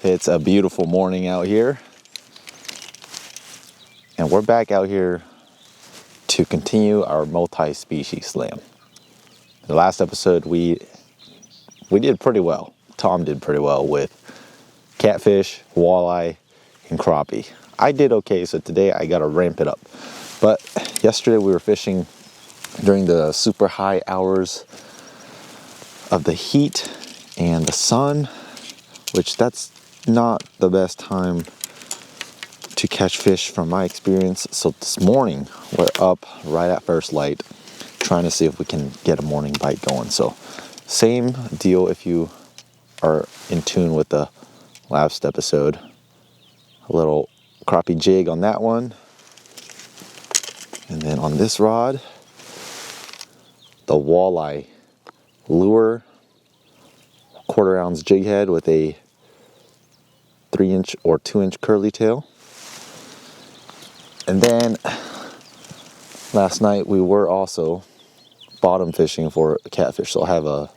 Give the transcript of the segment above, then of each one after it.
It's a beautiful morning out here, and we're back out here to continue our multi-species slam. The last episode we did pretty well. Tom did pretty well with catfish, walleye, and crappie. I did okay, so today I gotta ramp it up. But yesterday we were fishing during the super high hours of the heat and the sun, which that's not the best time to catch fish from my experience. So this morning we're up right at first light trying to see if we can get a morning bite going. So same deal if you are in tune with the last episode. A little crappie jig on that one, and then on this rod the walleye lure, 1/4 ounce jig head with a 3-inch or 2-inch curly tail. And then last night we were also bottom fishing for catfish, so I'll have a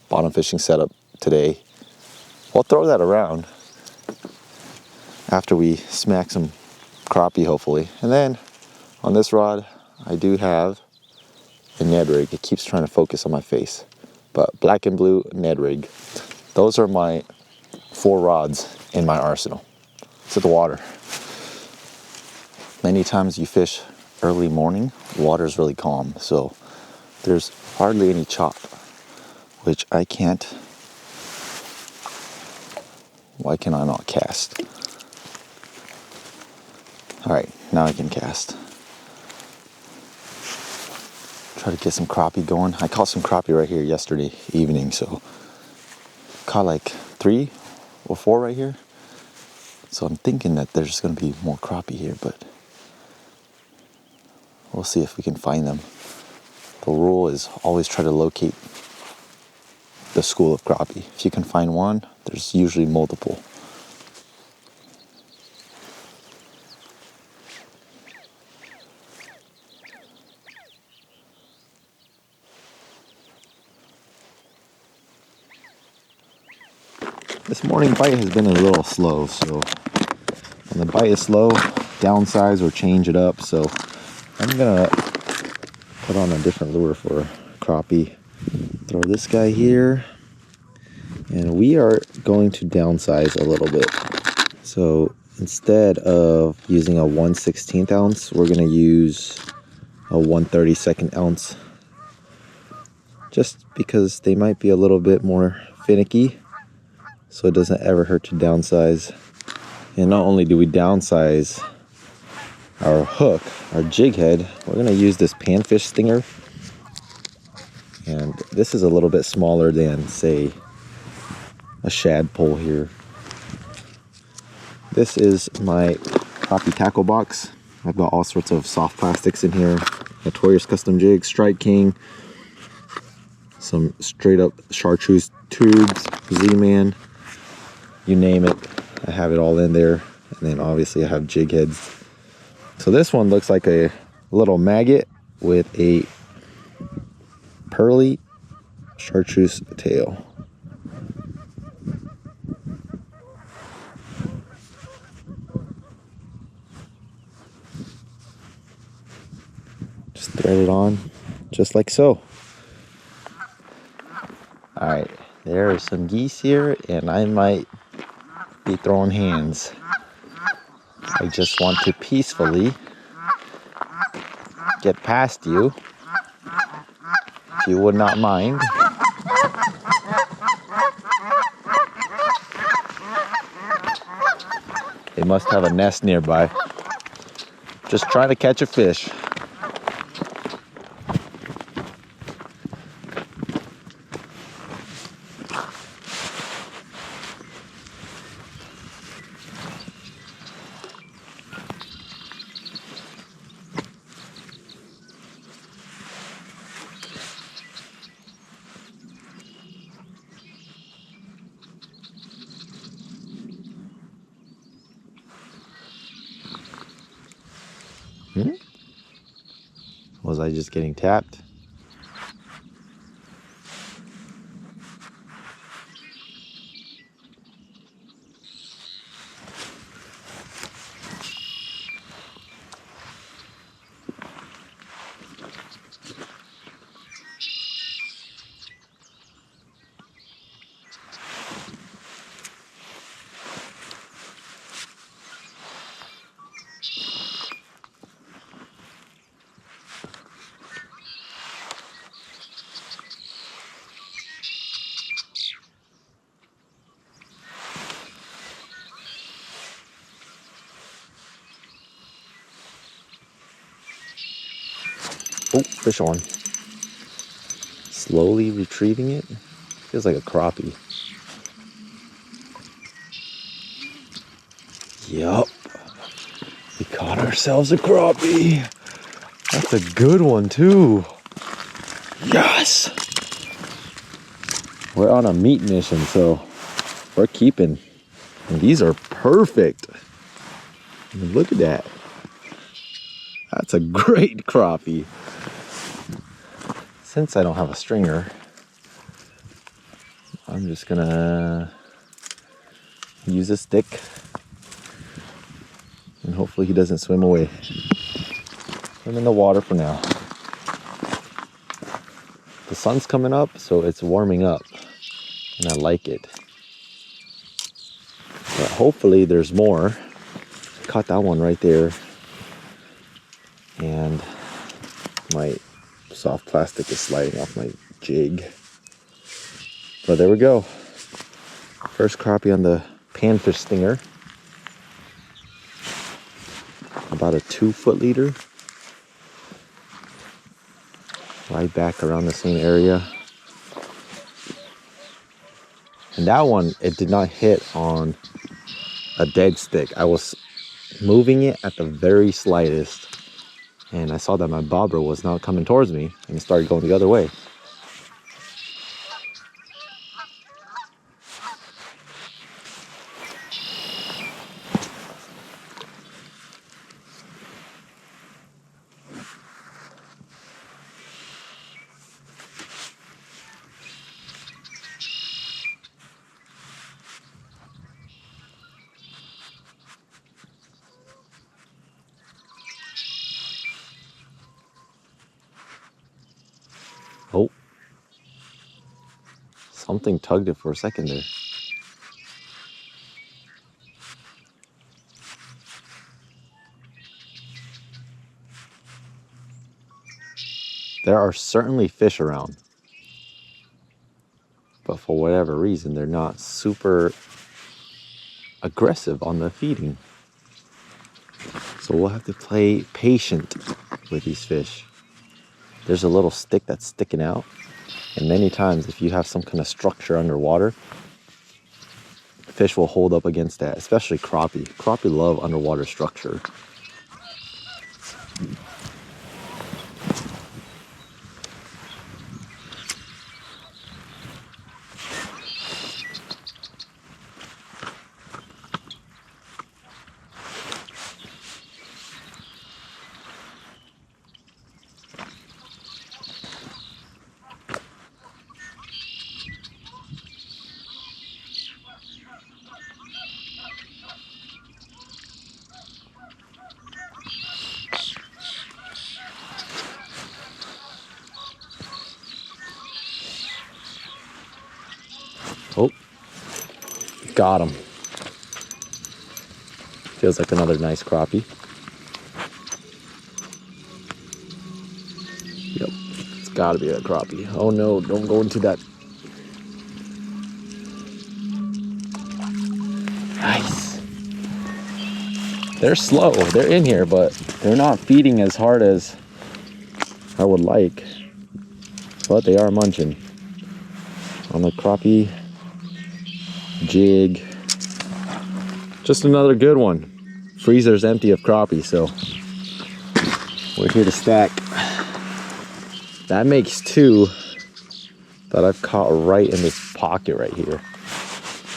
bottom fishing setup today. I'll throw that around after we smack some crappie hopefully. And then on this rod I do have a Ned rig. It keeps trying to focus on my face, but black and blue Ned rig. Those are my 4 rods in my arsenal. To the water. Many times you fish early morning, water is really calm, so there's hardly any chop, which I can't. Why can I not cast? Alright, now I can cast. Try to get some crappie going. I caught some crappie right here yesterday evening, so caught like 3 or 4 right here. So I'm thinking that there's going to be more crappie here, but we'll see if we can find them. The rule is always try to locate the school of crappie. If you can find one, there's usually multiple. This morning bite has been a little slow, so when the bite is slow, downsize or change it up. So I'm gonna put on a different lure for crappie. Throw this guy here, and we are going to downsize a little bit. So instead of using a 1/16 ounce, we're gonna use a 1/32 ounce, just because they might be a little bit more finicky. So it doesn't ever hurt to downsize. And not only do we downsize our hook, our jig head, we're going to use this panfish stinger. And this is a little bit smaller than, say, a shad pole here. This is my crappie tackle box. I've got all sorts of soft plastics in here. Notorious custom jig, Strike King, some straight up chartreuse tubes, Z-Man. You name it, I have it all in there. And then obviously I have jig heads. So this one looks like a little maggot with a pearly chartreuse tail. Just thread it on, just like so. All right, there are some geese here, and I might be throwing hands. I just want to peacefully get past you, if you would not mind. They must have a nest nearby. Just trying to catch a fish. Was I just getting tapped? Oh, fish on. Slowly retrieving it. Feels like a crappie. Yup. We caught ourselves a crappie. That's a good one too. Yes! We're on a meat mission, so we're keeping. And these are perfect. I mean, look at that. That's a great crappie. Since I don't have a stringer, I'm just gonna use a stick and hopefully he doesn't swim away. I'm in the water for now. The sun's coming up, so it's warming up and I like it. But hopefully there's more. Caught that one right there. And my soft plastic is sliding off my jig. But there we go. First crappie on the panfish stinger. About a 2-foot leader. Right back around the same area. And that one, it did not hit on a dead stick. I was moving it at the very slightest. And I saw that my bobber was not coming towards me and it started going the other way. Oh, something tugged it for a second there. There are certainly fish around, but for whatever reason, they're not super aggressive on the feeding. So we'll have to play patient with these fish. There's a little stick that's sticking out. And many times if you have some kind of structure underwater, fish will hold up against that, especially crappie. Crappie love underwater structure. Oh, got him. Feels like another nice crappie. Yep, it's gotta be a crappie. Oh no, don't go into that. Nice. They're slow, they're in here, but they're not feeding as hard as I would like. But they are munching on the crappie jig. Just another good one. Freezer's empty of crappie, so we're here to stack. That makes 2 that I've caught right in this pocket right here,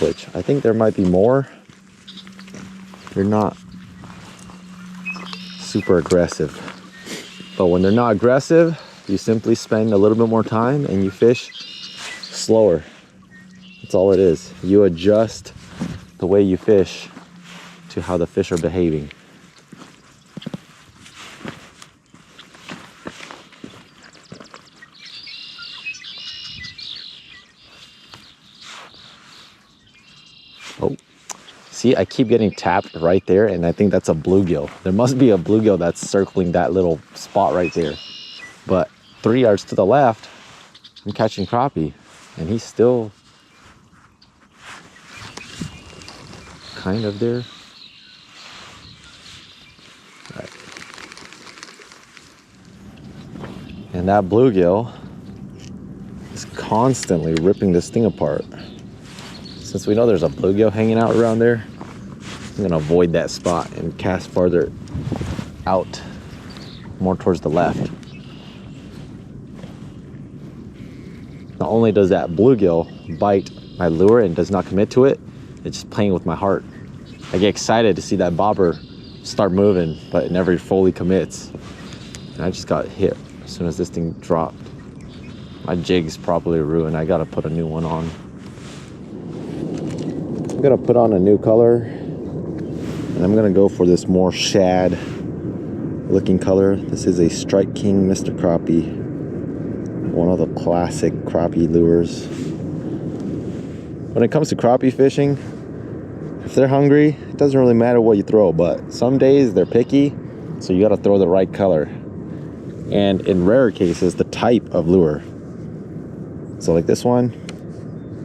which I think there might be more. They're not super aggressive, but when they're not aggressive, you simply spend a little bit more time and you fish slower. That's all it is. You adjust the way you fish to how the fish are behaving. Oh, see, I keep getting tapped right there, and I think that's a bluegill. There must be a bluegill that's circling that little spot right there. But 3 yards to the left, I'm catching crappie, and he's still kind of there. All right. And that bluegill is constantly ripping this thing apart. Since we know there's a bluegill hanging out around there, I'm gonna avoid that spot and cast farther out, more towards the left. Not only does that bluegill bite my lure and does not commit to it, it's just playing with my heart. I get excited to see that bobber start moving, but it never fully commits. And I just got hit as soon as this thing dropped. My jig's probably ruined. I gotta put a new one on. I'm gonna put on a new color, and I'm gonna go for this more shad looking color. This is a Strike King Mr. Crappie, one of the classic crappie lures. When it comes to crappie fishing, if they're hungry, it doesn't really matter what you throw, but some days they're picky, so you gotta throw the right color. And in rare cases, the type of lure. So like this one,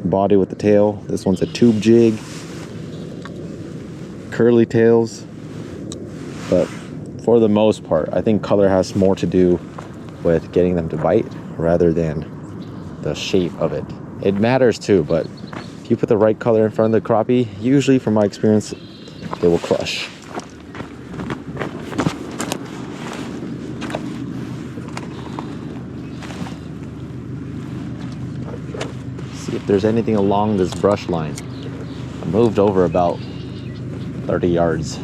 body with the tail. This one's a tube jig, curly tails. But for the most part, I think color has more to do with getting them to bite rather than the shape of it. It matters too, but if you put the right color in front of the crappie, usually from my experience, they will crush. See if there's anything along this brush line. I moved over about 30 yards.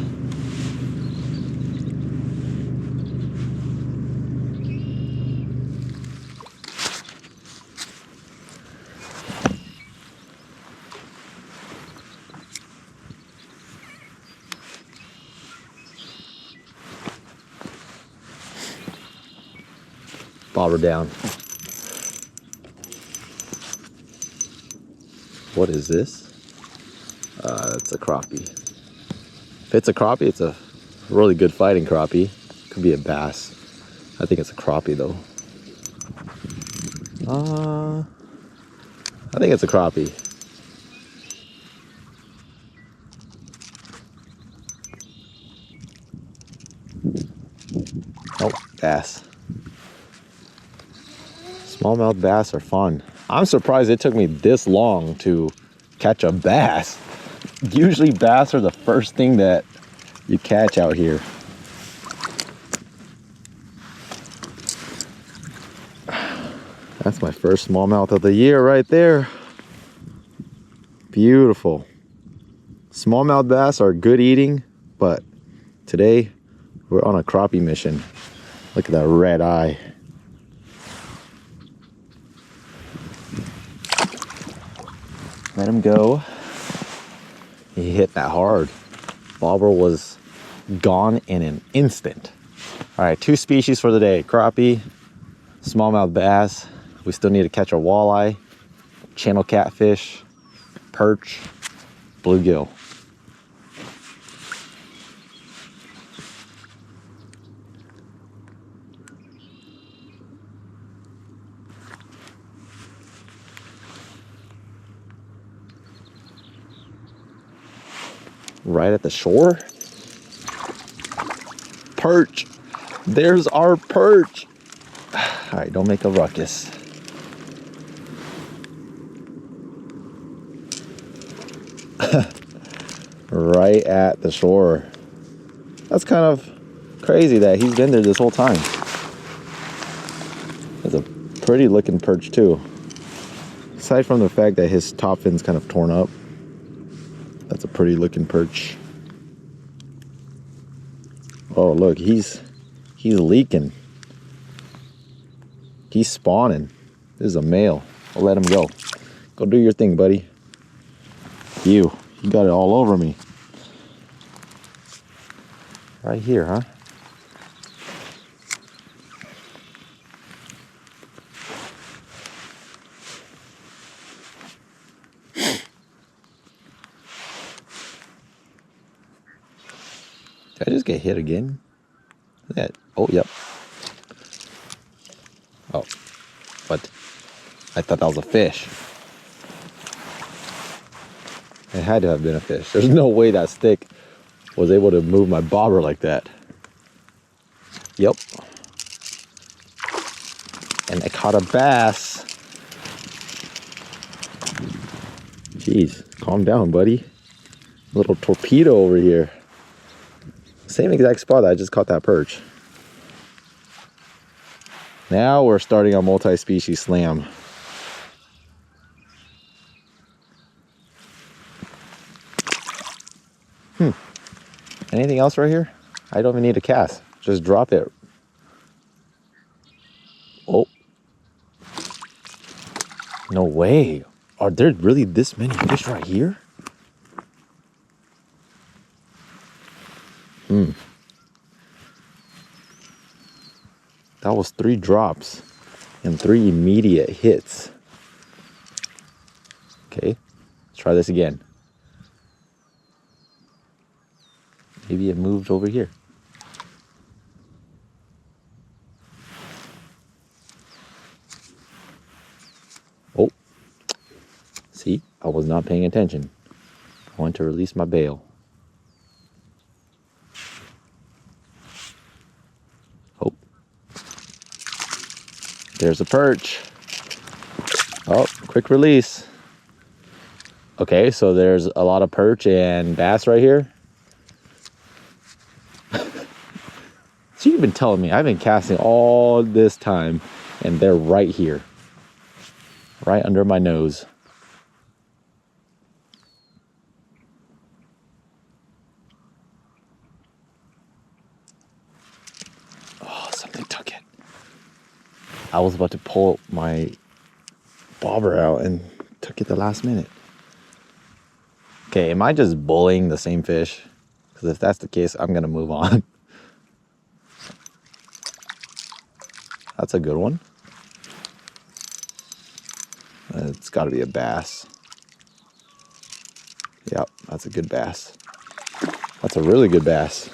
Bobber down. What is this? It's a crappie. If it's a crappie, it's a really good fighting crappie. Could be a bass. I think it's a crappie though. I think it's a crappie. Oh, bass. Smallmouth bass are fun. I'm surprised it took me this long to catch a bass. Usually bass are the first thing that you catch out here. That's my first smallmouth of the year right there. Beautiful. Smallmouth bass are good eating, but today we're on a crappie mission. Look at that red eye. Let him go. He hit that hard. Bobber was gone in an instant. All right, 2 species for the day. Crappie, smallmouth bass. We still need to catch a walleye, channel catfish, perch, bluegill. Right at the shore. Perch. There's our perch. All right, don't make a ruckus. Right at the shore. That's kind of crazy that he's been there this whole time. It's a pretty looking perch too. Aside from the fact that his top fin's kind of torn up, that's a pretty looking perch. Oh, look, he's leaking. He's spawning. This is a male. I'll let him go. Go do your thing, buddy. You got it all over me. Right here, huh? Did I just get hit again? Look at that. Oh, yep. Oh, what? I thought that was a fish. It had to have been a fish. There's no way that stick was able to move my bobber like that. Yep. And I caught a bass. Jeez, calm down, buddy. Little torpedo over here. Same exact spot that I just caught that perch. Now we're starting a multi-species slam. Anything else right here? I don't even need a cast. Just drop it. Oh. No way. Are there really this many fish right here? That was 3 drops and 3 immediate hits. Okay, let's try this again. Maybe it moved over here. Oh, see, I was not paying attention. I want to release my bail. Oh, there's a perch. Oh, quick release. Okay, so there's a lot of perch and bass right here. So you've been telling me, I've been casting all this time and they're right here. Right under my nose. Oh, something took it. I was about to pull my bobber out and took it the last minute. Okay, am I just bullying the same fish? Because if that's the case, I'm gonna move on. That's a good one. It's got to be a bass. Yep, that's a good bass. That's a really good bass.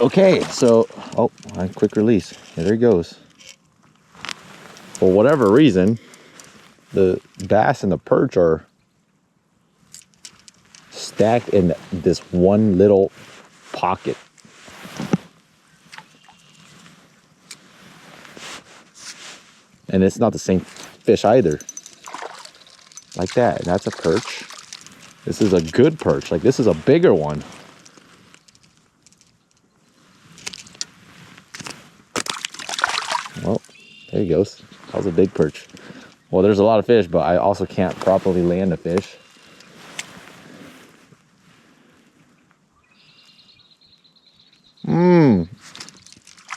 Okay, so, oh, quick release. There he goes. For whatever reason, the bass and the perch are stacked in this one little pocket. And it's not the same fish either. Like that. That's a perch. This is a good perch. Like, this is a bigger one. Well, there he goes. That was a big perch. Well, there's a lot of fish, but I also can't properly land a fish.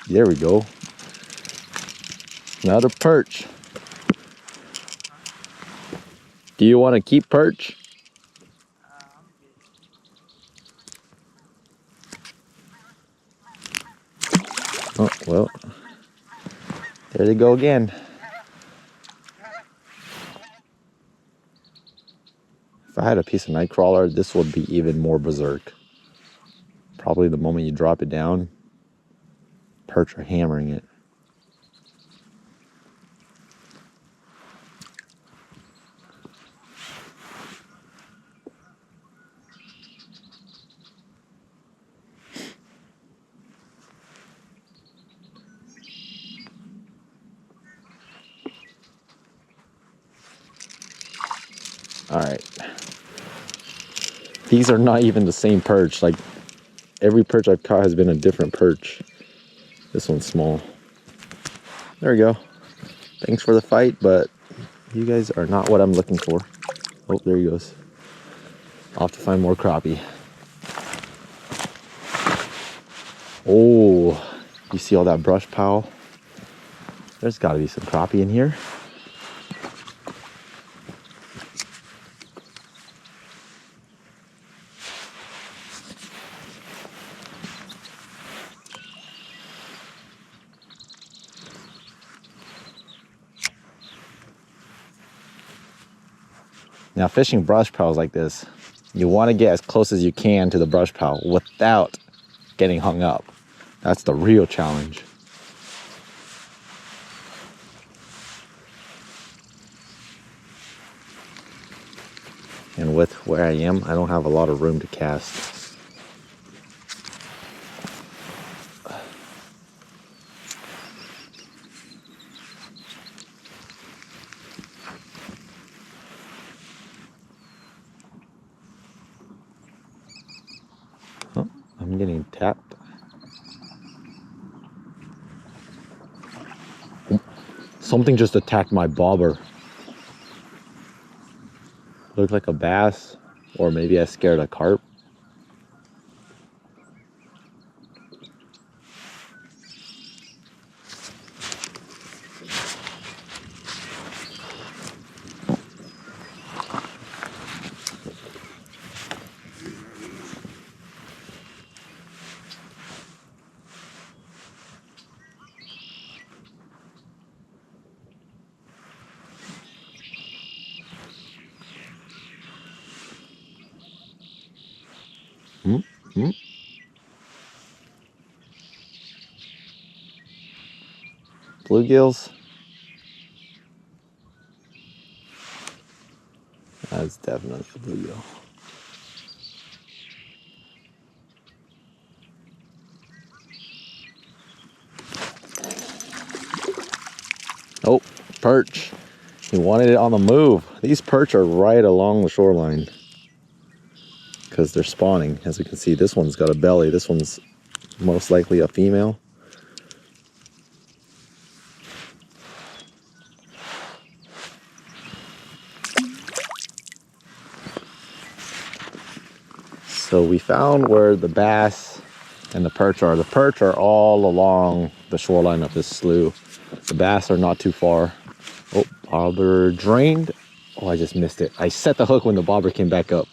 There we go. Another perch. Do you want to keep perch? Oh, well. There they go again. If I had a piece of night crawler, this would be even more berserk. Probably the moment you drop it down, perch are hammering it. All right. These are not even the same perch. Like, every perch I've caught has been a different perch. This one's small. There we go. Thanks for the fight, but you guys are not what I'm looking for. Oh, there he goes. I'll have to find more crappie. Oh, you see all that brush pile? There's got to be some crappie in here. Now, fishing brush piles like this, you want to get as close as you can to the brush pile without getting hung up. That's the real challenge. And with where I am, I don't have a lot of room to cast. I'm getting tapped. Something just attacked my bobber. Looked like a bass, or maybe I scared a carp. Bluegills. That's definitely a bluegill. Oh, perch. He wanted it on the move. These perch are right along the shoreline because they're spawning. As you can see, this one's got a belly. This one's most likely a female. So we found where the bass and the perch are. The perch are all along the shoreline of this slough. The bass are not too far. Oh, bobber drained. Oh, I just missed it. I set the hook when the bobber came back up.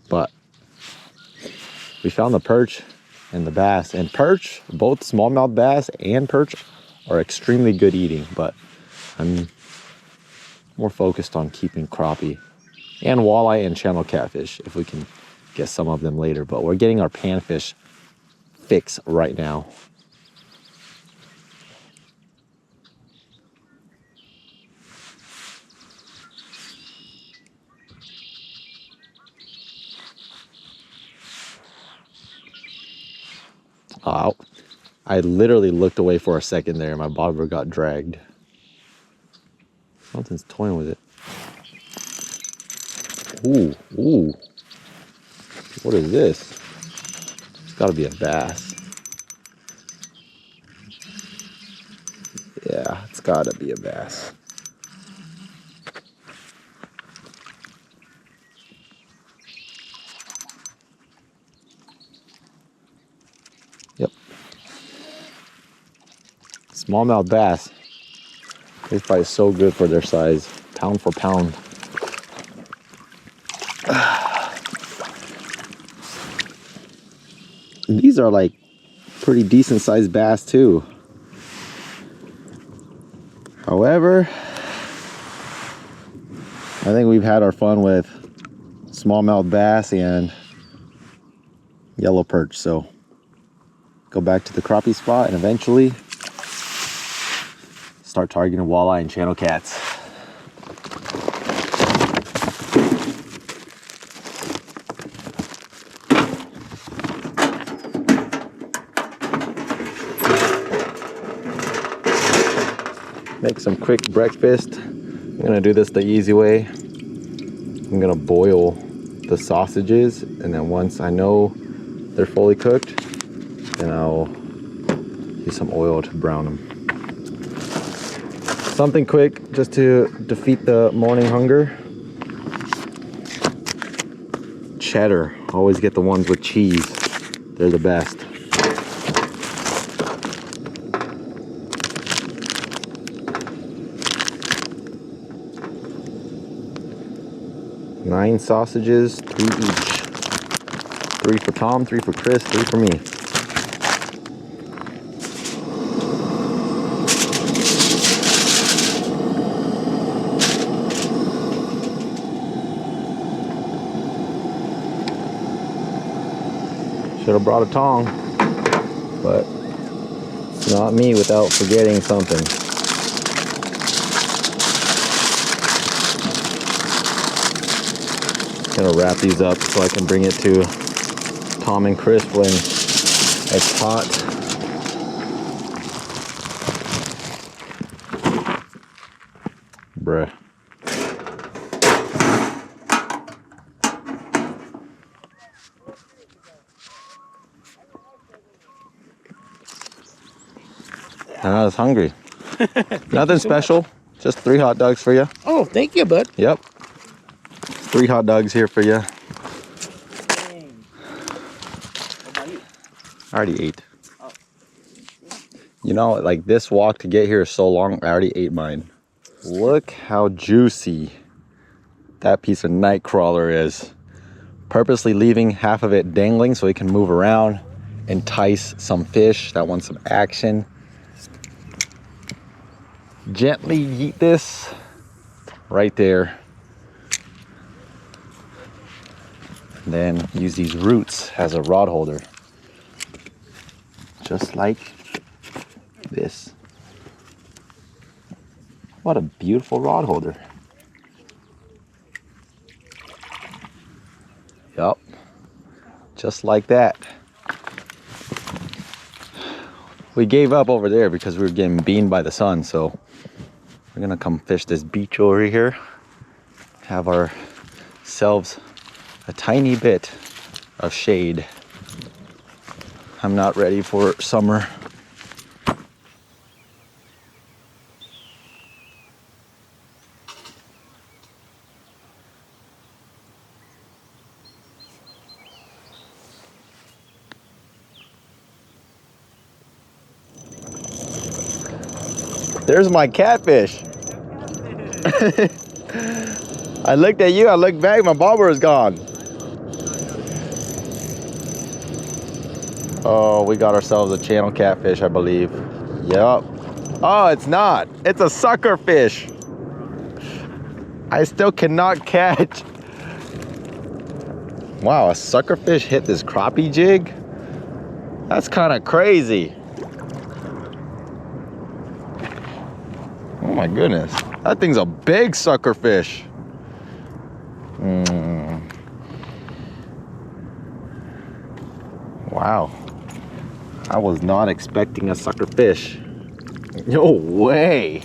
But we found the perch and the bass. And perch, both smallmouth bass and perch, are extremely good eating. But I'm more focused on keeping crappie and walleye and channel catfish if we can get some of them later. But we're getting our panfish fix right now. Oh, I literally looked away for a second there and my bobber got dragged. Something's toying with it. Ooh, ooh. What is this? It's gotta be a bass. Yeah, it's gotta be a bass. Yep. Smallmouth bass. They fight so good for their size, pound for pound. And these are like pretty decent sized bass too. However, I think we've had our fun with smallmouth bass and yellow perch, so go back to the crappie spot and eventually start targeting walleye and channel cats. Make some quick breakfast. I'm gonna do this the easy way. I'm gonna boil the sausages, and then once I know they're fully cooked, then I'll use some oil to brown them. Something quick just to defeat the morning hunger. Cheddar. Always get the ones with cheese. They're the best. Nine sausages, 3 each. 3 for Tom, 3 for Chris, 3 for me. Should have brought a tong, but it's not me without forgetting something. Gonna wrap these up so I can bring it to Tom and Chris when it's hot. Bruh. I was hungry. Nothing special. Just 3 hot dogs for you. Oh, thank you, bud. Yep. 3 hot dogs here for you. I already ate. You know, like this walk to get here is so long, I already ate mine. Look how juicy that piece of night crawler is. Purposely leaving half of it dangling so it can move around, entice some fish that want some action. Gently yeet this right there. And then use these roots as a rod holder. Just like this. What a beautiful rod holder. Yup, just like that. We gave up over there because we were getting beamed by the sun, so we're gonna come fish this beach over here. Have ourselves a tiny bit of shade. I'm not ready for summer. There's my catfish. I looked at you, I looked back, my bobber is gone. Oh, we got ourselves a channel catfish, I believe. Yep. Oh, it's not. It's a sucker fish. I still cannot catch. Wow, a sucker fish hit this crappie jig? That's kind of crazy. Oh my goodness. That thing's a big sucker fish. Wow. I was not expecting a sucker fish. No way.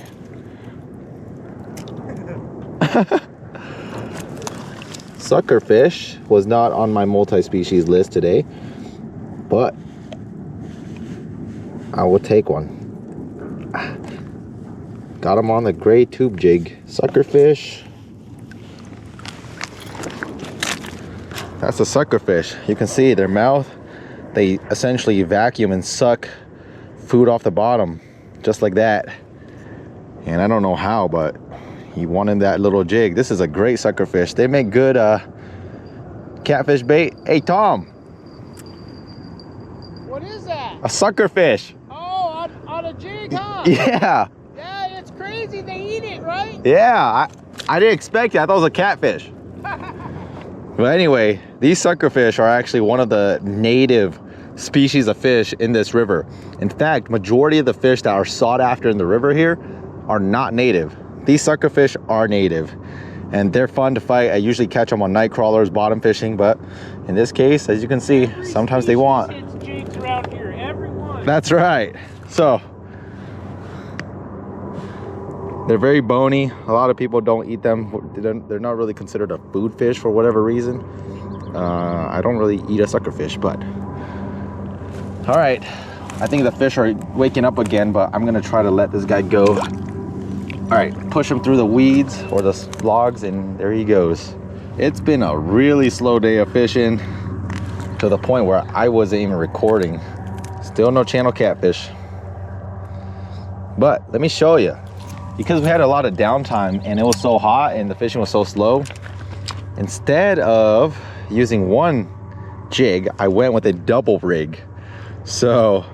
Sucker fish was not on my multi-species list today, but I will take one. Got him on the gray tube jig. Sucker fish. That's a sucker fish. You can see their mouth, they essentially vacuum and suck food off the bottom, just like that. And I don't know how, but he wanted that little jig. This is a great sucker fish. They make good catfish bait. Hey, Tom. What is that? A sucker fish. Oh, on a jig, huh? Yeah. Yeah, it's crazy. They eat it, right? Yeah, I didn't expect it. I thought it was a catfish. But anyway, these suckerfish are actually one of the native species of fish in this river. In fact, majority of the fish that are sought after in the river here are not native. These suckerfish are native and they're fun to fight. I usually catch them on night crawlers, bottom fishing, but in this case, as you can see, sometimes they want. Jigs around here, everyone. That's right. So they're very bony. A lot of people don't eat them. They're not really considered a food fish for whatever reason. I don't really eat a suckerfish, but all right. I think the fish are waking up again, but I'm gonna try to let this guy go. All right, push him through the weeds or the logs, and there he goes. It's been a really slow day of fishing to the point where I wasn't even recording. Still no channel catfish. But let me show you. Because we had a lot of downtime and it was so hot and the fishing was so slow, instead of using one jig, I went with a double rig. So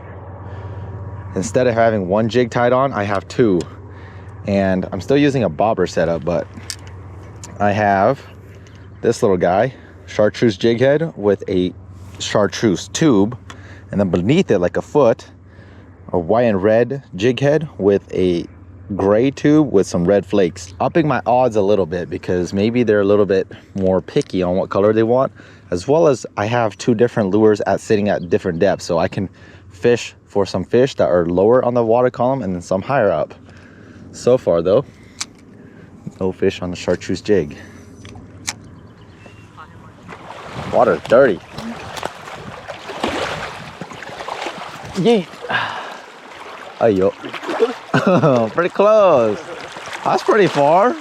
instead of having one jig tied on, I have two. And I'm still using a bobber setup, but I have this little guy, chartreuse jig head with a chartreuse tube, and then beneath it, like a foot, a white and red jig head with a gray tube with some red flakes, upping my odds a little bit because maybe they're a little bit more picky on what color they want, as well as I have two different lures sitting at different depths, so I can fish for some fish that are lower on the water column and then some higher up. So far though, no fish on the chartreuse jig. Water's dirty. Yeet. Ayo. Pretty close. That's pretty far.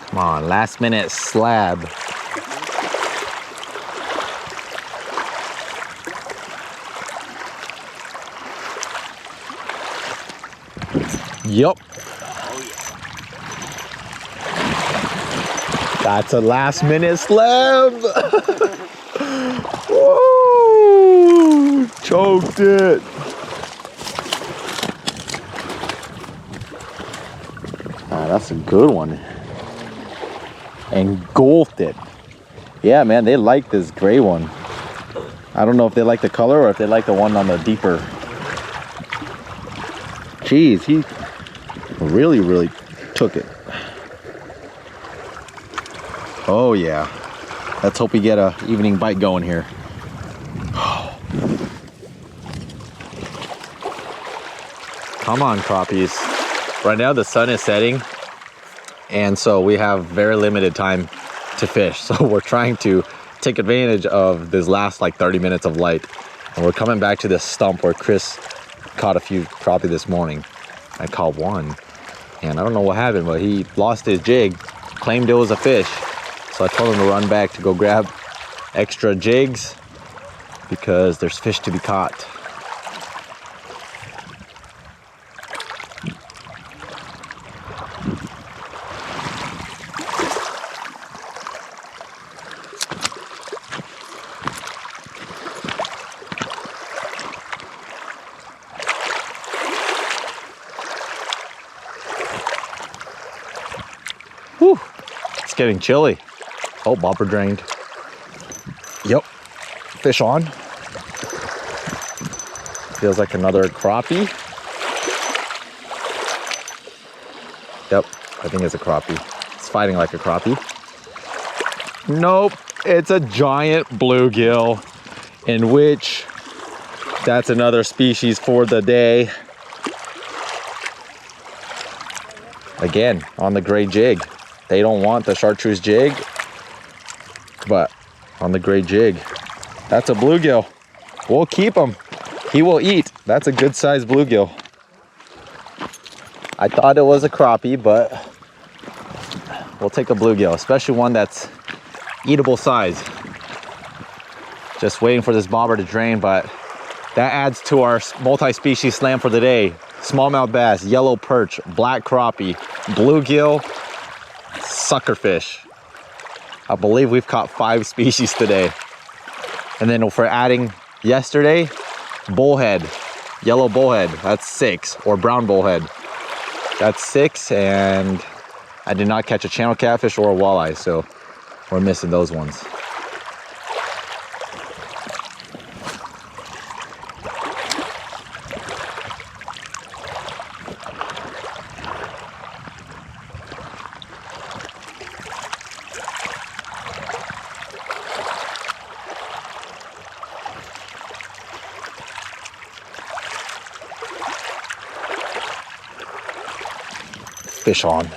Come on, last minute slab. Yup. That's a last minute slab. Woo! Choked it. That's a good one. Engulfed it. Yeah, man, they like this gray one. I don't know if they like the color or if they like the one on the deeper. Jeez, he really took it. Oh yeah. Let's hope we get a evening bite going here. Come on, crappies. Right now the sun is setting, and so we have very limited time to fish. So we're trying to take advantage of this last like 30 minutes of light. And we're coming back to this stump where Chris caught a few crappie this morning. I caught one, and I don't know what happened, but he lost his jig, claimed it was a fish. So I told him to run back to go grab extra jigs because there's fish to be caught. Whew, it's getting chilly. Oh, bobber drained. Yep, fish on. Feels like another crappie. Yep, I think it's a crappie. It's fighting like a crappie. Nope, it's a giant bluegill, in which that's another species for the day. Again, on the gray jig. They don't want the chartreuse jig, but on the gray jig. That's a bluegill. We'll keep him. He will eat. That's a good sized bluegill. I thought it was a crappie, but we'll take a bluegill, especially one that's eatable size. Just waiting for this bobber to drain, but that adds to our multi-species slam for the day. Smallmouth bass, yellow perch, black crappie, bluegill, suckerfish. I believe we've caught 5 species today. And then if we're adding yesterday, bullhead, yellow bullhead, that's 6, or brown bullhead. That's 6, and I did not catch a channel catfish or a walleye, so we're missing those ones. Fish on.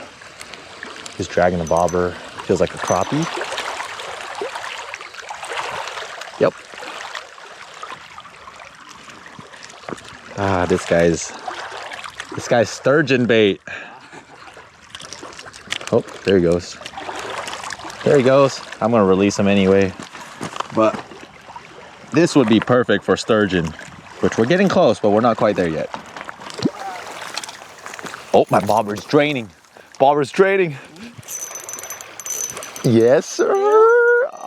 He's dragging the bobber. Feels like a crappie. Yep. Ah, this guy's sturgeon bait. Oh, there he goes. There he goes. I'm gonna release him anyway. But this would be perfect for sturgeon, which we're getting close, but we're not quite there yet. Oh, my bobber's draining. Bobber's draining. Yes, sir.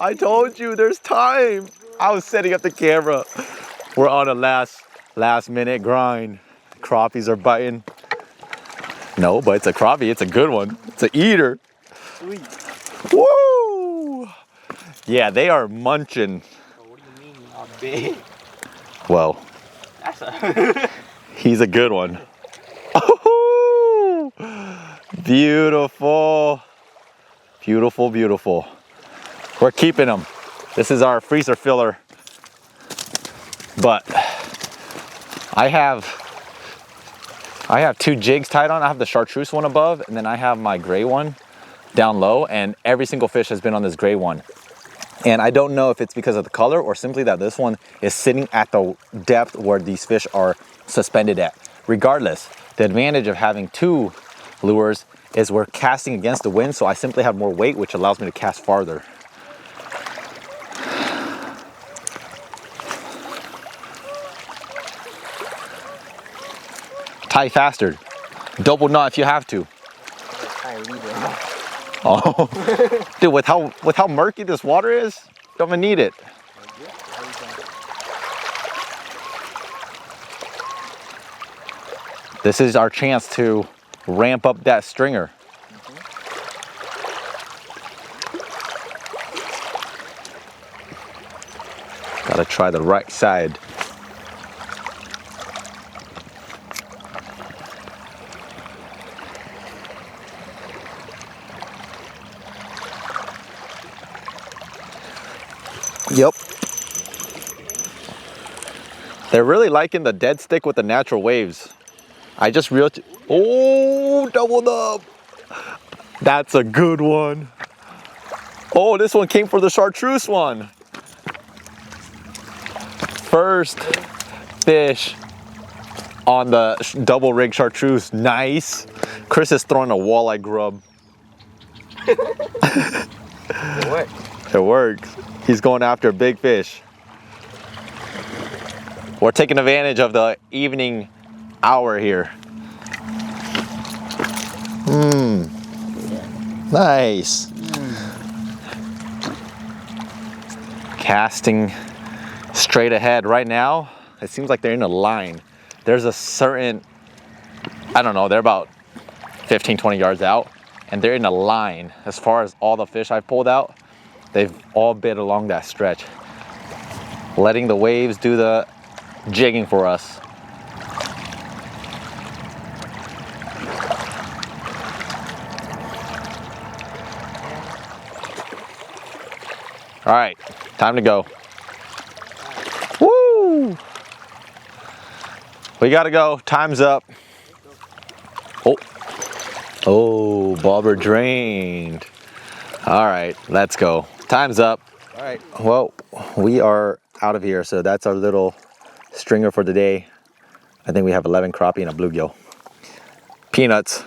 I told you there's time. I was setting up the camera. We're on a last minute grind. Crappies are biting. No, but it's a crappie. It's a good one. It's an eater. Sweet. Woo! Yeah, they are munching. What do you mean not big? Well, That's a he's a good one. Oh, beautiful. Beautiful, beautiful. We're keeping them. This is our freezer filler. But I have 2 jigs tied on. I have the chartreuse one above, and then I have my gray one down low, and every single fish has been on this gray one. And I don't know if it's because of the color or simply that this one is sitting at the depth where these fish are suspended at. Regardless, the advantage of having two lures is we're casting against the wind, so I simply have more weight, which allows me to cast farther. Tie faster. Double knot if you have to. Oh, dude, with how murky this water is, don't even need it. This is our chance to ramp up that stringer. Gotta try the right side. Yep. They're really liking the dead stick with the natural waves. I just reeled. Oh, doubled up. That's a good one. Oh, this one came for the chartreuse one. First fish on the double rig chartreuse. Nice. Chris is throwing a walleye grub. It works. It works. He's going after a big fish. We're taking advantage of the evening hour here. Nice. Casting straight ahead. Right now, it seems like they're in a line. There's a certain, I don't know, they're about 15, 20 yards out, and they're in a line. As far as all the fish I've pulled out, they've all been along that stretch, letting the waves do the jigging for us. All right, time to go. Woo! We gotta go, time's up. Oh, bobber drained. All right, let's go. Time's up. All right, well, we are out of here, so that's our little stringer for the day. I think we have 11 crappie and a bluegill. Peanuts.